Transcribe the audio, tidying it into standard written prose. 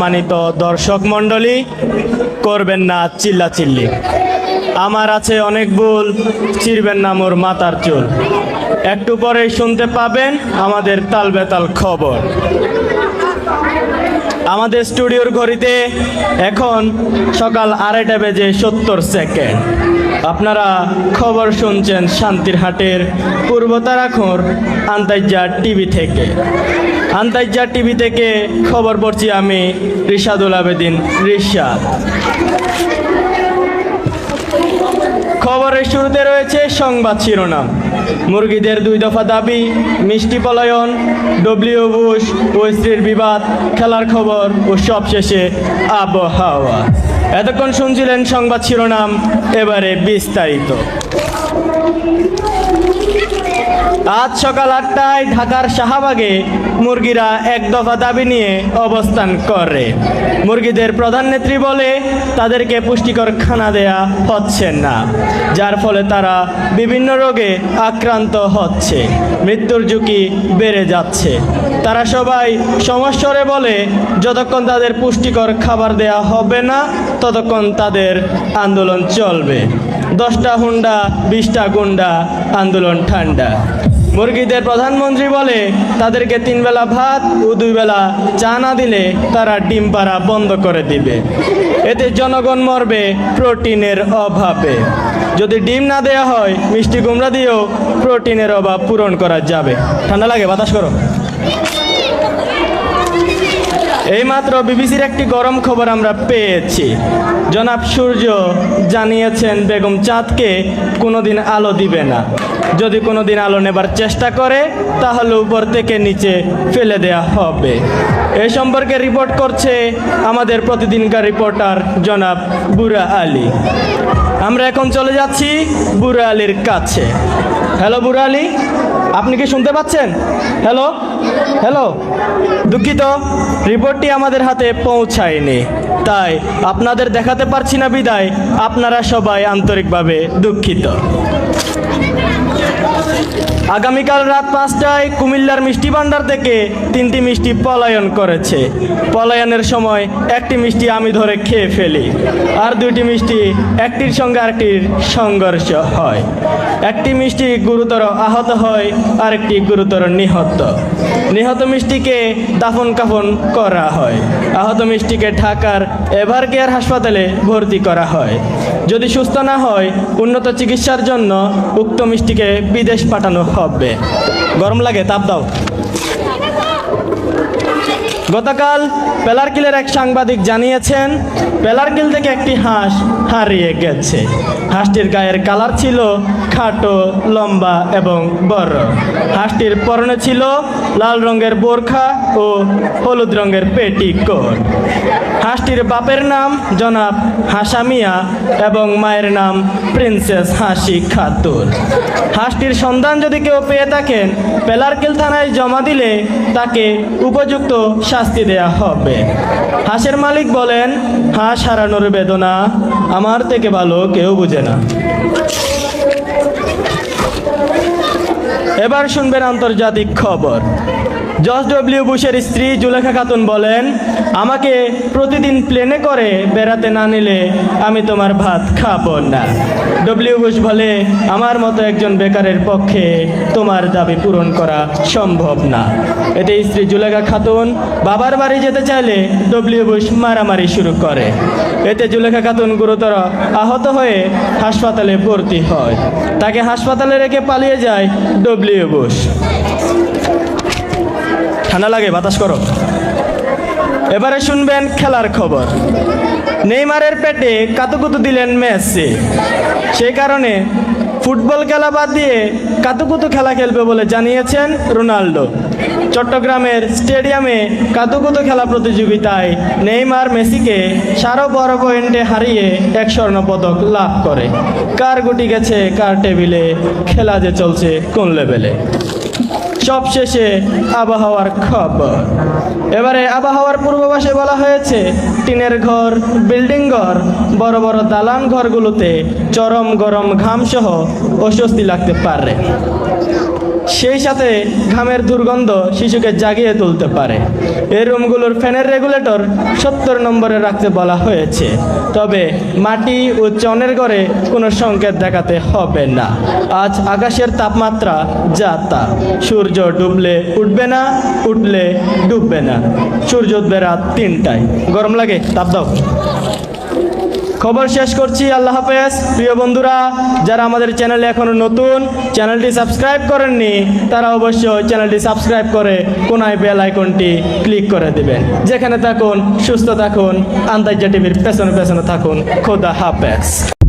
সম্মানিত দর্শক মণ্ডলী, করবেন না চিল্লাচিল্লি। আমার আছে অনেক ভুল, চিরবেন না মোর মাথার চুল। একটু পরেই শুনতে পাবেন আমাদের তালবেতাল খবর। আমাদের স্টুডিওর ঘড়িতে এখন সকাল 8:70। আপনারা খবর শুনছেন শান্তিরহাটের পূর্ব তারাখর আন্তর্জাত টিভি থেকে। আন্তর্জাত টিভি থেকে খবর পড়ছি আমি রিশাদুল আবেদিন রিশাদ। খবরের শুরুতে রয়েছে সংবাদ শিরোনাম। মুরগিদের 2 দফা দাবি, মিষ্টি পলায়ন, ডব্লিউ বুশ ও স্ত্রীর বিবাদ, খেলার খবর ও সবশেষে আবহাওয়া। এতক্ষণ শুনছিলেন সংবাদ শিরোনাম, এবারে বিস্তারিত। আজ সকাল 8টায় ঢাকার শাহবাগে মুরগিরা 1 দফা দাবি নিয়ে অবস্থান করে। মুরগিদের প্রধান নেত্রী বলে তাদেরকে পুষ্টিকর খানা দেয়া হচ্ছে না, যার ফলে তারা বিভিন্ন রোগে আক্রান্ত হচ্ছে, মৃত্যুর ঝুঁকি বেড়ে যাচ্ছে। তারা সবাই সমস্বরে বলে যতক্ষণ তাদের পুষ্টিকর খাবার দেয়া হবে না ততক্ষণ তাদের আন্দোলন চলবে। 10টা হুন্ডা 20টা গুন্ডা, আন্দোলন ঠান্ডা। মুরগিদের প্রধানমন্ত্রী বলে তাদেরকে 3 বেলা ভাত ও 2 বেলা চা না দিলে তারা ডিম পাড়া বন্ধ করে দিবে। এতে জনগণ মরবে প্রোটিনের অভাবে। যদি ডিম না দেয়া হয় মিষ্টি কুমড়া দিয়েও প্রোটিনের অভাব পূরণ করা যাবে। ঠান্ডা লাগে, বাতাস করো। এইমাত্র বিবিসির একটি গরম খবর আমরা পেয়েছি। জনাব সূর্য জানিয়েছেন বেগম চাঁদকে কোনোদিন আলো দিবে না। যদি কোনোদিন আলো নেবার চেষ্টা করে তাহলে উপর থেকে নিচে ফেলে দেয়া হবে। এ সম্পর্কে রিপোর্ট করছে আমাদের প্রতিদিনকার রিপোর্টার জনাব বুড়া আলী। আমরা এখন চলে যাচ্ছি বুড়া আলীর কাছে। হ্যালো বুড়া আলী, আপনি কি শুনতে পাচ্ছেন? হ্যালো হ্যালো, দুঃখিত, রিপোর্টটি আমাদের হাতে পৌঁছায়নি, তাই আপনাদের দেখাতে পারছি না বিদায় আপনারা সবাই আন্তরিকভাবে দুঃখিত। আগামীকাল রাত 5টায় কুমিল্লার মিষ্টি ভান্ডার থেকে 3টি মিষ্টি পলায়ন করেছে। পলায়নের সময় একটি মিষ্টি আমি ধরে খেয়ে ফেলি, আর 2টি মিষ্টি একটির সঙ্গে আরেকটির সংঘর্ষ হয়। একটি মিষ্টি গুরুতর আহত হয়, আরেকটি গুরুতর নিহত। নিহত মিষ্টিকে দাফন কাফন করা হয়। আহত মিষ্টিকে ঢাকার এভারকেয়ার হাসপাতালে ভর্তি করা হয়। যদি সুস্থ না হয় উন্নত চিকিৎসার জন্য উক্ত মিষ্টিকে বিদেশ পাঠানো হবে। গরম লাগে, তাপ দাও। গতকাল পেলারকিলের এক সাংবাদিক জানিয়েছেন পেলারকিল থেকে একটি হাঁস হারিয়ে গেছে। হাঁসটির গায়ের কালার ছিল খাটো, লম্বা এবং বড়। হাঁসটির পরনে ছিল লাল রঙের বোরখা ও হলুদ রঙের পেটিকোট। হাঁসটির বাপের নাম জনাব হাসা মিয়া এবং মায়ের নাম প্রিন্সেস হাসি খাতুন। হাঁসটির সন্ধান যদি কেউ পেয়ে থাকেন পেলারকিল থানায় জমা দিলে তাকে উপযুক্ত শাস্তি দেয়া হবে। হাঁসের মালিক বলেন, হাঁস হারানোর বেদনা আমার থেকে ভালো কেউ বুঝে না। এবার শুনবেন আন্তর্জাতিক খবর। জর্জ ডব্লিউ বুশের স্ত্রী জুলেখা খাতুন বলেন, আমাকে প্রতিদিন প্লেনে করে বেড়াতে না নিলে আমি তোমার ভাত খাবো না। ডব্লিউ বুশ বলে, আমার মতো একজন বেকারের পক্ষে তোমার দাবি পূরণ করা সম্ভব না। এতে স্ত্রী জুলেখা খাতুন বাবার বাড়ি যেতে চাইলে ডব্লিউ বুশ মারামারি শুরু করে। এতে জুলেখা খাতুন গুরুতর আহত হয়ে হাসপাতালে ভর্তি হয়। তাকে হাসপাতালে রেখে পালিয়ে যায় ডব্লিউ বুশ। ঠান্ডা লাগে, বাতাস করো। এবারে শুনবেন খেলার খবর। নেইমারের পেটে কাতুকুতু দিলেন মেসি। সেই কারণে ফুটবল খেলা বাদ দিয়ে কাতুকুতু খেলা খেলবে বলে জানিয়েছেন রোনাল্ডো। চট্টগ্রামের স্টেডিয়ামে কাতুকুতু খেলা প্রতিযোগিতায় নেইমার মেসিকে 12 পয়েন্টে হারিয়ে 1 স্বর্ণ পদক লাভ করে। কার গুটি গেছে কার টেবিলে, খেলা যে চলছে কোন লেভেলে। সবশেষে আবহাওয়ার খবর। এবারে আবহাওয়ার পূর্বাভাসে বলা হয়েছে টিনের ঘর, বিল্ডিং ঘর, বড় বড় দালান ঘরগুলোতে চরম গরম ঘাম সহ অস্বস্তি লাগতে পারে। সেই সাথে ঘামের দুর্গন্ধ শিশুকে জাগিয়ে তুলতে পারে। এই রুমগুলোর ফ্যানের রেগুলেটর 70 নম্বরে রাখতে বলা হয়েছে। তবে মাটি ও চনের ঘরে কোনো সংকেত দেখাতে হবে না। আজ আকাশের তাপমাত্রা যা তা, সূর্য ডুবলে উঠবে না, উঠলে ডুববে না। সূর্য উঠবে রাত 3টায়। গরম লাগে? তাপ দাও। খবর শেষ করছি। আল্লাহ হাফেজ। প্রিয় বন্ধুরা, যারা আমাদের চ্যানেলে এখনো নতুন, চ্যানেলটি সাবস্ক্রাইব করেননি, তারা অবশ্যই চ্যানেলটি সাবস্ক্রাইব করে কোনায় বেল আইকনটি ক্লিক করে দিবেন। যেখানে থাকুন সুস্থ থাকুন, আন্তর্জাতিক টিভির পেছনে পেছনে থাকুন। খোদা হাফেজ।